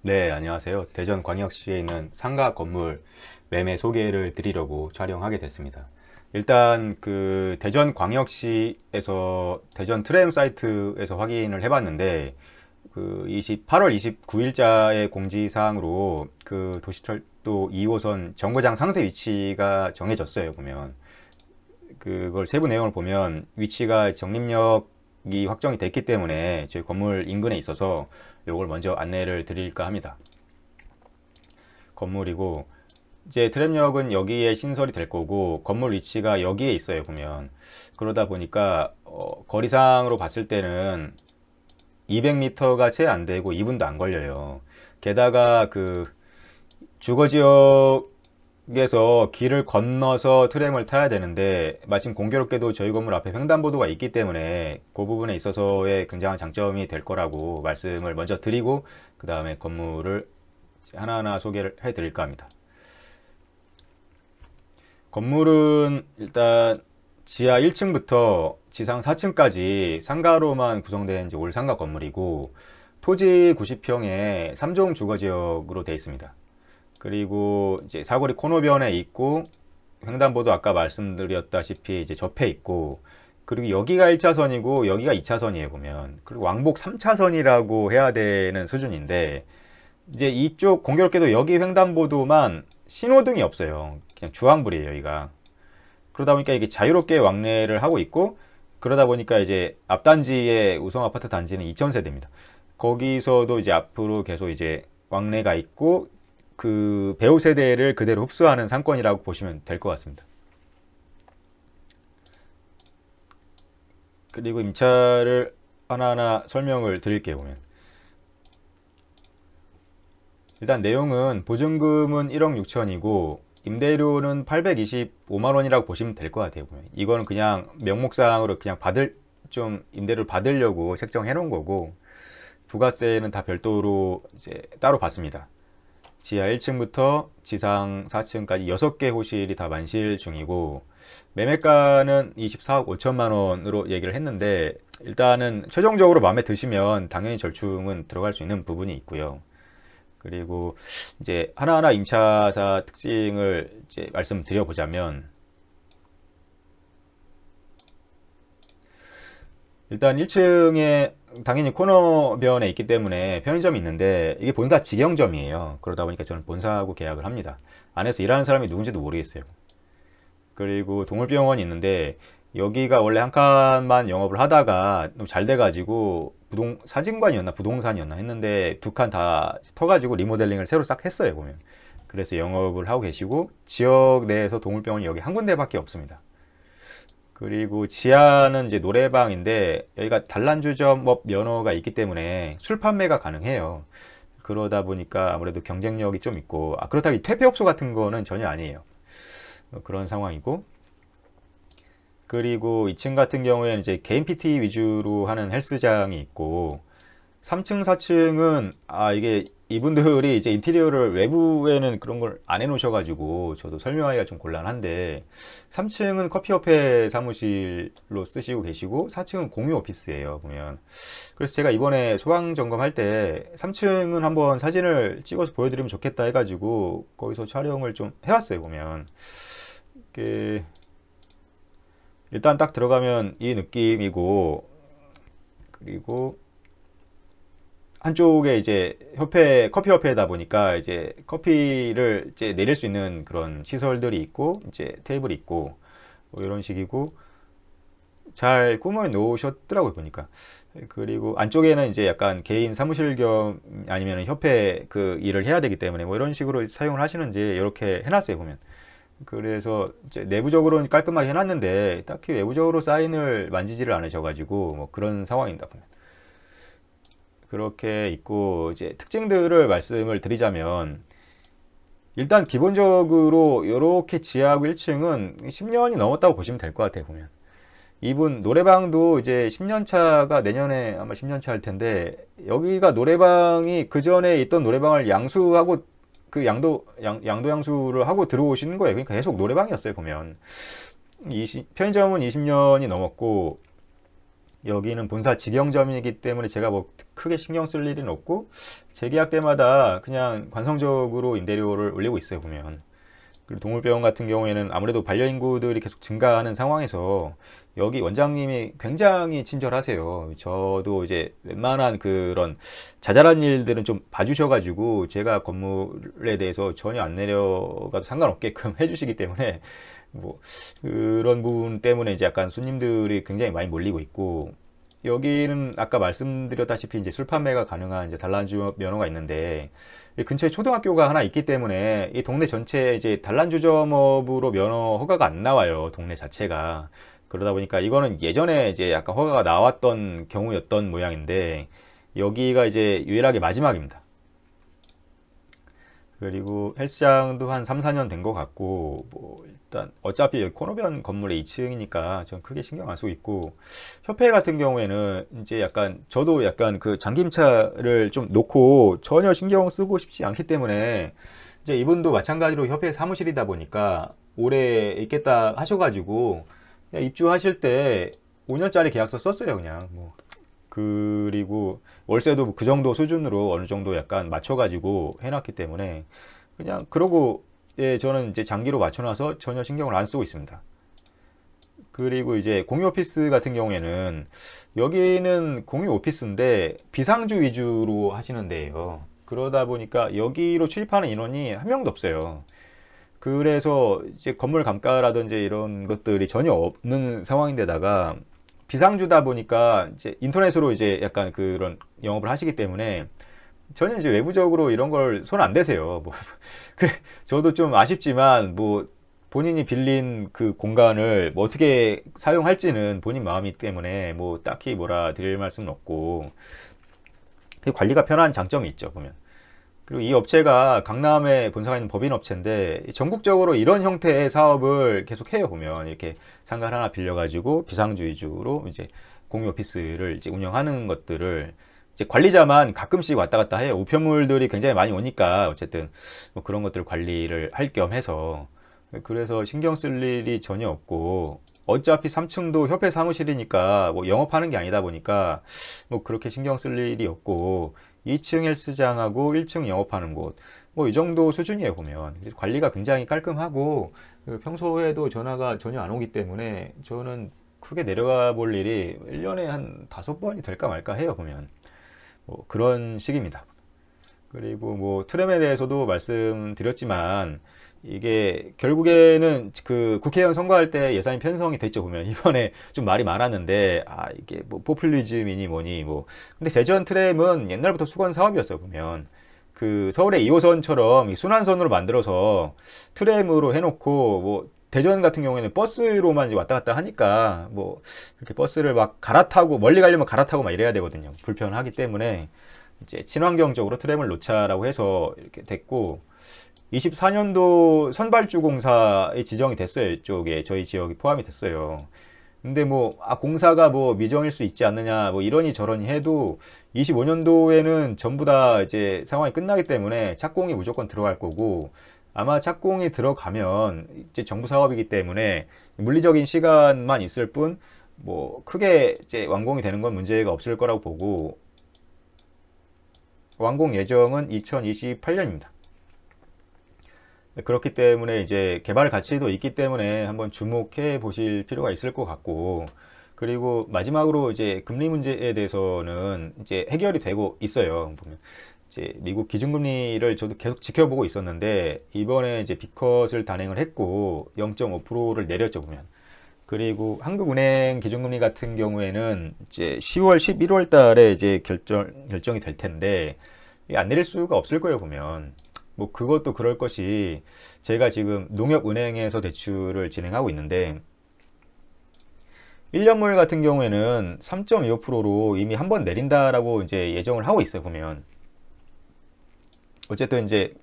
네, 안녕하세요. 대전광역시에 있는 상가 건물 매매 소개를 드리려고 촬영하게 됐습니다. 일단 그 대전광역시에서 대전 트램 사이트에서 확인을 해봤는데 그 8월 29일자의 공지사항으로 그 도시철도 2호선 정거장 상세 위치가 정해졌어요. 보면 그걸 세부 내용을 보면 위치가 정림역이 확정이 됐기 때문에 저희 건물 인근에 있어서 이걸 먼저 안내를 드릴까 합니다. 건물이고 이제 트램역은 여기에 신설이 될 거고 건물 위치가 여기에 있어요. 보면 그러다 보니까 거리상으로 봤을 때는 200m가 채 안 되고 2분도 안 걸려요. 게다가 그 주거지역에서 길을 건너서 트램을 타야 되는데 마침 공교롭게도 저희 건물 앞에 횡단보도가 있기 때문에 그 부분에 있어서의 굉장한 장점이 될 거라고 말씀을 먼저 드리고 그 다음에 건물을 하나하나 소개를 해 드릴까 합니다. 건물은 일단 지하 1층부터 지상 4층까지 상가로만 구성된 이제 올상가 건물이고 토지 90평에 3종 주거지역으로 되어 있습니다. 그리고 이제 사거리 코너변에 있고 횡단보도 아까 말씀드렸다시피 이제 접해 있고 그리고 여기가 1차선이고 여기가 2차선이에요 보면. 그리고 왕복 3차선이라고 해야 되는 수준인데 이제 이쪽 공교롭게도 여기 횡단보도만 신호등이 없어요. 그냥 주황불이에요 여기가. 그러다 보니까 이게 자유롭게 왕래를 하고 있고 그러다 보니까 이제 앞단지의 우성 아파트 단지는 2000세대입니다. 거기서도 이제 앞으로 계속 이제 왕래가 있고 그 배우 세대를 그대로 흡수하는 상권이라고 보시면 될 것 같습니다. 그리고 임차를 하나하나 설명을 드릴게요. 보면 일단 내용은 보증금은 1억 6천이고 임대료는 825만 원이라고 보시면 될 것 같아요. 보면 이거는 그냥 명목상으로 그냥 받을 좀 임대료를 받으려고 책정해 놓은 거고 부가세는 다 별도로 이제 따로 받습니다. 지하 1층부터 지상 4층까지 6개 호실이 다 만실 중이고 매매가는 24억 5천만 원으로 얘기를 했는데 일단은 최종적으로 마음에 드시면 당연히 절충은 들어갈 수 있는 부분이 있고요. 그리고 이제 하나하나 임차사 특징을 이제 말씀드려보자면 일단 1층에 당연히 코너변에 있기 때문에 편의점이 있는데 이게 본사 직영점이에요. 그러다 보니까 저는 본사하고 계약을 합니다. 안에서 일하는 사람이 누군지도 모르겠어요. 그리고 동물병원이 있는데 여기가 원래 한 칸만 영업을 하다가 너무 잘 돼가지고 사진관이었나 부동산이었나 했는데 두 칸 다 터가지고 리모델링을 새로 싹 했어요 보면. 그래서 영업을 하고 계시고 지역 내에서 동물병원이 여기 한 군데밖에 없습니다. 그리고 지하는 이제 노래방인데 여기가 단란주점업 면허가 있기 때문에 술 판매가 가능해요. 그러다 보니까 아무래도 경쟁력이 좀 있고 그렇다고 퇴폐업소 같은 거는 전혀 아니에요. 그런 상황이고 그리고 2층 같은 경우에는 이제 개인 PT 위주로 하는 헬스장이 있고 3층, 4층은 이게 이분들이 이제 인테리어를 외부에는 그런 걸 안 해놓으셔가지고 저도 설명하기가 좀 곤란한데 3층은 커피협회 사무실로 쓰시고 계시고 4층은 공유 오피스예요 보면. 그래서 제가 이번에 소방 점검할 때 3층은 한번 사진을 찍어서 보여드리면 좋겠다 해가지고 거기서 촬영을 좀 해왔어요 보면. 이게 일단 딱 들어가면 이 느낌이고 그리고 한쪽에 이제 커피 협회다 보니까 이제 커피를 이제 내릴 수 있는 그런 시설들이 있고 이제 테이블이 있고 뭐 이런 식이고 잘 꾸며 놓으셨더라고요 보니까. 그리고 안쪽에는 이제 약간 개인 사무실 겸 아니면 협회 그 일을 해야 되기 때문에 뭐 이런 식으로 사용을 하시는지 이렇게 해놨어요 보면. 그래서 이제 내부적으로는 깔끔하게 해놨는데 딱히 외부적으로 사인을 만지지를 않으셔가지고 뭐 그런 상황입니다 보면. 그렇게 있고 이제 특징들을 말씀을 드리자면 일단 기본적으로 이렇게 지하하고 1층은 10년이 넘었다고 보시면 될 것 같아요 보면. 이분 노래방도 이제 10년 차가 내년에 아마 10년 차 할 텐데 여기가 노래방이 그 전에 있던 노래방을 양수하고 그 양도 양수를 하고 들어오시는 거예요. 그러니까 계속 노래방이었어요 보면. 편의점은 20년이 넘었고 여기는 본사 직영점이기 때문에 제가 뭐 크게 신경 쓸 일은 없고 재계약 때마다 그냥 관성적으로 임대료를 올리고 있어요 보면. 그리고 동물병원 같은 경우에는 아무래도 반려인구들이 계속 증가하는 상황에서 여기 원장님이 굉장히 친절하세요. 저도 이제 웬만한 그런 자잘한 일들은 좀 봐주셔가지고 제가 건물에 대해서 전혀 안 내려가도 상관없게끔 해주시기 때문에 뭐 그런 부분 때문에 이제 약간 손님들이 굉장히 많이 몰리고 있고 여기는 아까 말씀드렸다시피 이제 술 판매가 가능한 이제 단란주 면허가 있는데 이 근처에 초등학교가 하나 있기 때문에 이 동네 전체에 이제 단란주점업으로 면허 허가가 안 나와요. 동네 자체가. 그러다 보니까 이거는 예전에 이제 약간 허가가 나왔던 경우였던 모양인데 여기가 이제 유일하게 마지막입니다. 그리고 헬스장도 한 3, 4년 된 것 같고, 뭐, 일단, 어차피 여기 코노변 건물의 2층이니까 전 크게 신경 안 쓰고 있고, 협회 같은 경우에는 이제 약간, 저도 약간 그 장기임차를 좀 놓고 전혀 신경 쓰고 싶지 않기 때문에, 이제 이분도 마찬가지로 협회 사무실이다 보니까 오래 있겠다 하셔가지고, 그냥 입주하실 때 5년짜리 계약서 썼어요, 그냥. 뭐. 그리고 월세도 그 정도 수준으로 어느 정도 약간 맞춰가지고 해놨기 때문에 그냥 그러고 예, 저는 이제 장기로 맞춰놔서 전혀 신경을 안 쓰고 있습니다. 그리고 이제 공유 오피스 같은 경우에는 여기는 공유 오피스인데 비상주 위주로 하시는 데예요. 그러다 보니까 여기로 출입하는 인원이 한 명도 없어요. 그래서 이제 건물 감가라든지 이런 것들이 전혀 없는 상황인데다가 비상주다 보니까 이제 인터넷으로 이제 약간 그런 영업을 하시기 때문에 전혀 이제 외부적으로 이런 걸 손 안 대세요. 뭐, 그, 저도 좀 아쉽지만 뭐 본인이 빌린 그 공간을 뭐 어떻게 사용할지는 본인 마음이기 때문에 뭐 딱히 뭐라 드릴 말씀은 없고 관리가 편한 장점이 있죠, 보면. 그리고 이 업체가 강남에 본사가 있는 법인 업체인데 전국적으로 이런 형태의 사업을 계속 해요 보면 이렇게 상가를 하나 빌려가지고 비상주 위주로 이제 공유 오피스를 이제 운영하는 것들을 이제 관리자만 가끔씩 왔다 갔다 해요. 우편물들이 굉장히 많이 오니까 어쨌든 뭐 그런 것들 관리를 할 겸 해서 그래서 신경 쓸 일이 전혀 없고 어차피 3층도 협회 사무실이니까 뭐 영업하는 게 아니다 보니까 뭐 그렇게 신경 쓸 일이 없고 2층 헬스장하고 1층 영업하는 곳, 뭐 이 정도 수준이에요, 보면. 그래서 관리가 굉장히 깔끔하고, 그 평소에도 전화가 전혀 안 오기 때문에 저는 크게 내려가 볼 일이 1년에 한 5번이 될까 말까 해요, 보면. 뭐 그런 식입니다. 그리고 뭐 트램에 대해서도 말씀드렸지만, 이게 결국에는 그 국회의원 선거할 때 예산이 편성이 됐죠 보면 이번에 좀 말이 많았는데 아 이게 뭐 포퓰리즘이니 뭐니 뭐 근데 대전 트램은 옛날부터 수건 사업이었어요 보면 그 서울의 2호선처럼 순환선으로 만들어서 트램으로 해놓고 뭐 대전 같은 경우에는 버스로만 이제 왔다 갔다 하니까 뭐 이렇게 버스를 막 갈아타고 멀리 가려면 갈아타고 막 이래야 되거든요 불편하기 때문에 이제 친환경적으로 트램을 놓자라고 해서 이렇게 됐고 24년도 선발주 공사에 지정이 됐어요. 이쪽에 저희 지역이 포함이 됐어요. 근데 뭐 공사가 뭐 미정일 수 있지 않느냐 뭐 이러니 저러니 해도 25년도에는 전부 다 이제 상황이 끝나기 때문에 착공이 무조건 들어갈 거고 아마 착공이 들어가면 이제 정부 사업이기 때문에 물리적인 시간만 있을 뿐 뭐 크게 이제 완공이 되는 건 문제가 없을 거라고 보고 완공 예정은 2028년입니다. 그렇기 때문에 이제 개발 가치도 있기 때문에 한번 주목해 보실 필요가 있을 것 같고, 그리고 마지막으로 이제 금리 문제에 대해서는 이제 해결이 되고 있어요. 보면 이제 미국 기준금리를 저도 계속 지켜보고 있었는데, 이번에 이제 비컷을 단행을 했고, 0.5%를 내렸죠, 보면. 그리고 한국은행 기준금리 같은 경우에는 이제 10월, 11월 달에 이제 결정이 될 텐데, 안 내릴 수가 없을 거예요, 보면. 뭐 그것도 그럴 것이 제가 지금 농협은행에서 대출을 진행하고 있는데 1년물 같은 경우에는 3.25%로 이미 한 번 내린다라고 이제 예정을 하고 있어요, 보면. 어쨌든 이제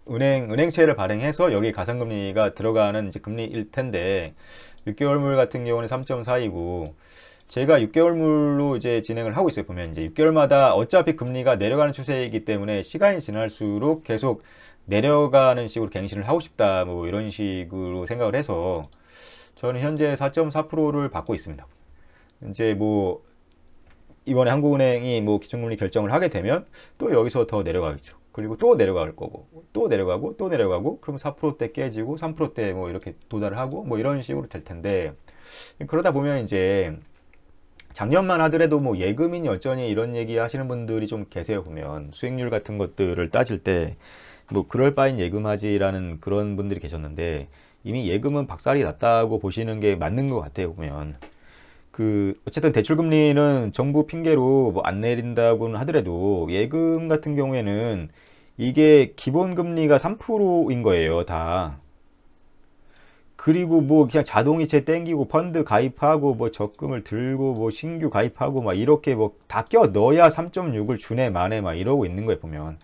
은행채를 발행해서 여기 가상금리가 들어가는 이제 금리일 텐데 6개월물 같은 경우는 3.4이고 제가 6개월물로 이제 진행을 하고 있어요. 보면 이제 6개월마다 어차피 금리가 내려가는 추세이기 때문에 시간이 지날수록 계속 내려가는 식으로 갱신을 하고 싶다. 뭐 이런 식으로 생각을 해서 저는 현재 4.4%를 받고 있습니다. 이제 뭐 이번에 한국은행이 뭐 기준금리 결정을 하게 되면 또 여기서 더 내려가겠죠. 그리고 또 내려갈 거고, 또 내려가고, 또 내려가고, 그럼 4%대 깨지고, 3%대 뭐 이렇게 도달을 하고, 뭐 이런 식으로 될 텐데, 그러다 보면 이제 작년만 하더라도 뭐 예금인 여전히 이런 얘기 하시는 분들이 좀 계세요. 보면 수익률 같은 것들을 따질 때 뭐 그럴 바엔 예금하지라는 그런 분들이 계셨는데, 이미 예금은 박살이 났다고 보시는 게 맞는 것 같아요. 보면 그 어쨌든 대출 금리는 정부 핑계로 뭐 안 내린다고는 하더라도 예금 같은 경우에는 이게 기본 금리가 3%인 거예요, 다. 그리고 뭐 그냥 자동이체 땡기고 펀드 가입하고 뭐 적금을 들고 뭐 신규 가입하고 막 이렇게 뭐 다 껴 넣어야 3.6을 주네 마네 막 이러고 있는 거예요, 보면.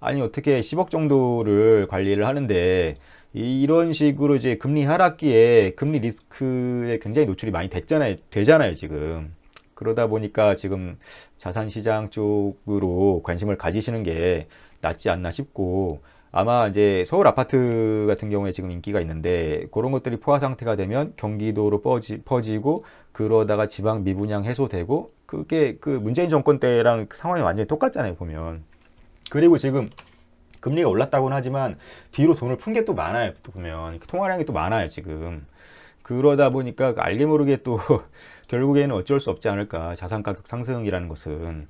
아니 어떻게 10억 정도를 관리를 하는데 이런 식으로 이제 금리 하락기에 금리 리스크에 굉장히 노출이 많이 되잖아요, 지금. 그러다 보니까 지금 자산시장 쪽으로 관심을 가지시는 게 낫지 않나 싶고, 아마 이제 서울 아파트 같은 경우에 지금 인기가 있는데 그런 것들이 포화 상태가 되면 경기도로 퍼지고, 그러다가 지방 미분양 해소되고, 그게 그 문재인 정권 때랑 상황이 완전히 똑같잖아요, 보면. 그리고 지금 금리가 올랐다고는 하지만 뒤로 돈을 푼 게 또 많아요. 또 보면 통화량이 또 많아요, 지금. 그러다 보니까 알게 모르게 또 결국에는 어쩔 수 없지 않을까, 자산 가격 상승이라는 것은.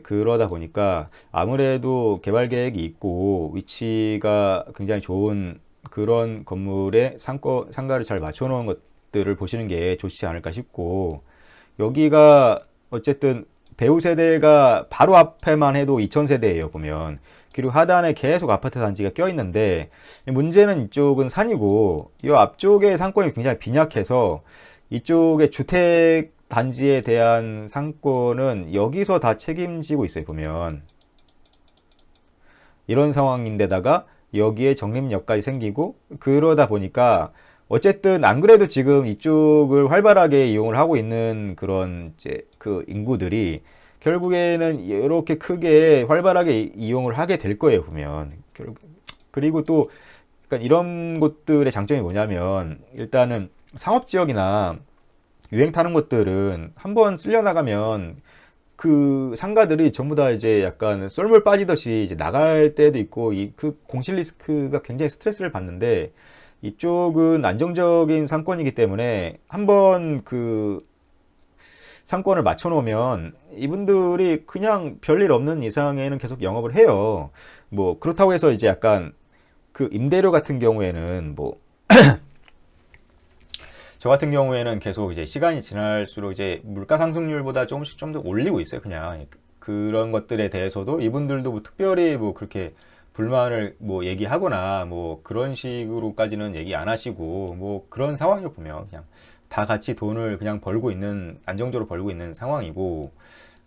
그러다 보니까 아무래도 개발 계획이 있고 위치가 굉장히 좋은 그런 건물에 상가를 잘 맞춰 놓은 것들을 보시는 게 좋지 않을까 싶고, 여기가 어쨌든 배우 세대가 바로 앞에만 해도 2000세대예요, 보면. 그리고 하단에 계속 아파트 단지가 껴 있는데, 문제는 이쪽은 산이고 이 앞쪽에 상권이 굉장히 빈약해서 이쪽에 주택 단지에 대한 상권은 여기서 다 책임지고 있어요, 보면. 이런 상황인데다가 여기에 적립역까지 생기고, 그러다 보니까 어쨌든 안 그래도 지금 이쪽을 활발하게 이용을 하고 있는 그런 이제 그 인구들이 결국에는 이렇게 크게 활발하게 이용을 하게 될 거예요, 보면. 그리고 또 그러니까 이런 곳들의 장점이 뭐냐면, 일단은 상업지역이나 유행 타는 것들은 한번 쓸려 나가면 그 상가들이 전부 다 이제 약간 썰물 빠지듯이 이제 나갈 때도 있고, 이 그 공실 리스크가 굉장히 스트레스를 받는데, 이쪽은 안정적인 상권이기 때문에 한번 그 상권을 맞춰 놓으면 이분들이 그냥 별일 없는 이상에는 계속 영업을 해요. 뭐 그렇다고 해서 이제 약간 그 임대료 같은 경우에는 뭐 저 같은 경우에는 계속 이제 시간이 지날수록 이제 물가 상승률보다 조금씩 좀 더 올리고 있어요. 그냥 그런 것들에 대해서도 이분들도 뭐 특별히 뭐 그렇게 불만을 뭐 얘기하거나 뭐 그런 식으로까지는 얘기 안 하시고, 뭐 그런 상황을 보면 그냥 다 같이 돈을 그냥 벌고 있는, 안정적으로 벌고 있는 상황이고,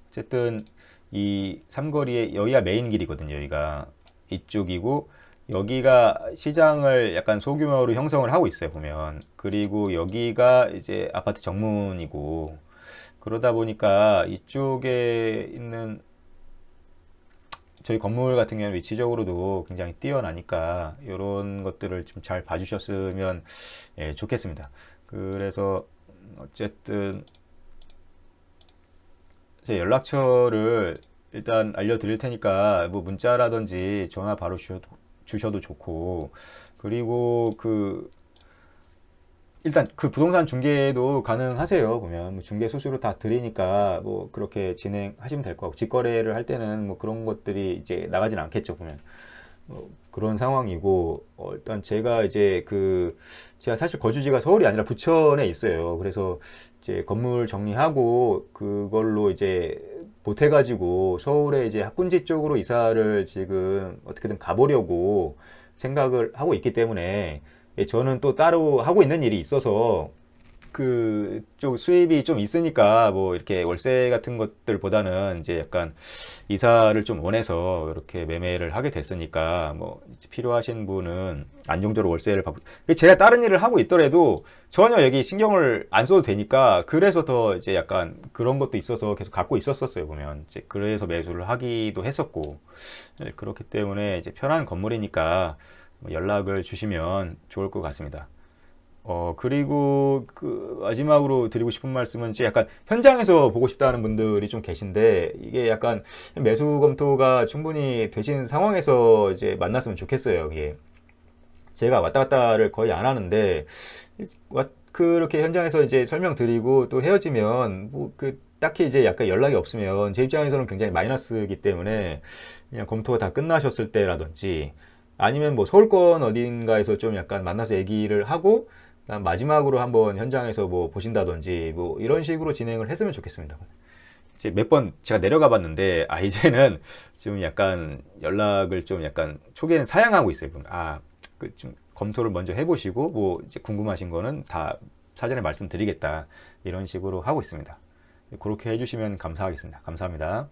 어쨌든 이 삼거리에 여기가 메인 길이거든요. 여기가 이쪽이고, 여기가 시장을 약간 소규모로 형성을 하고 있어요, 보면. 그리고 여기가 이제 아파트 정문이고, 그러다 보니까 이쪽에 있는 저희 건물 같은 경우는 위치적으로도 굉장히 뛰어나니까 이런 것들을 좀 잘 봐주셨으면 예, 좋겠습니다. 그래서 어쨌든 제 연락처를 일단 알려드릴 테니까 뭐 문자라든지 전화 바로 주셔도 좋고, 그리고 그 일단 그 부동산 중개도 가능하세요. 보면 뭐 중개 수수료 다 드리니까 뭐 그렇게 진행하시면 될 거고, 직거래를 할 때는 뭐 그런 것들이 이제 나가진 않겠죠, 보면. 그런 상황이고, 일단 제가 이제 그 제가 사실 거주지가 서울이 아니라 부천에 있어요. 그래서 이제 건물 정리하고 그걸로 이제 보태가지고 서울에 이제 학군지 쪽으로 이사를 지금 어떻게든 가보려고 생각을 하고 있기 때문에, 예, 저는 또 따로 하고 있는 일이 있어서 그쪽 수입이 좀 있으니까 뭐 이렇게 월세 같은 것들보다는 이제 약간 이사를 좀 원해서 이렇게 매매를 하게 됐으니까, 뭐 필요하신 분은 안정적으로 월세를 받고, 제가 다른 일을 하고 있더라도 전혀 여기 신경을 안 써도 되니까, 그래서 더 이제 약간 그런 것도 있어서 계속 갖고 있었어요, 보면. 이제 그래서 매수를 하기도 했었고, 네, 그렇기 때문에 이제 편한 건물이니까 연락을 주시면 좋을 것 같습니다. 그리고 그 마지막으로 드리고 싶은 말씀은 이제 약간 현장에서 보고 싶다는 분들이 좀 계신데 이게 약간 매수 검토가 충분히 되신 상황에서 이제 만났으면 좋겠어요. 이게 제가 왔다 갔다를 거의 안 하는데 그렇게 현장에서 이제 설명드리고 또 헤어지면 뭐 그 딱히 이제 약간 연락이 없으면 제 입장에서는 굉장히 마이너스이기 때문에 그냥 검토가 다 끝나셨을 때라든지 아니면 뭐 서울권 어딘가에서 좀 약간 만나서 얘기를 하고 그다음 마지막으로 한번 현장에서 뭐 보신다든지 뭐 이런 식으로 진행을 했으면 좋겠습니다. 이제 몇 번 제가 내려가 봤는데 이제는 지금 약간 연락을 좀 약간 초기에는 사양하고 있어요. 그 좀 검토를 먼저 해보시고 뭐 이제 궁금하신 거는 다 사전에 말씀드리겠다 이런 식으로 하고 있습니다. 그렇게 해주시면 감사하겠습니다. 감사합니다.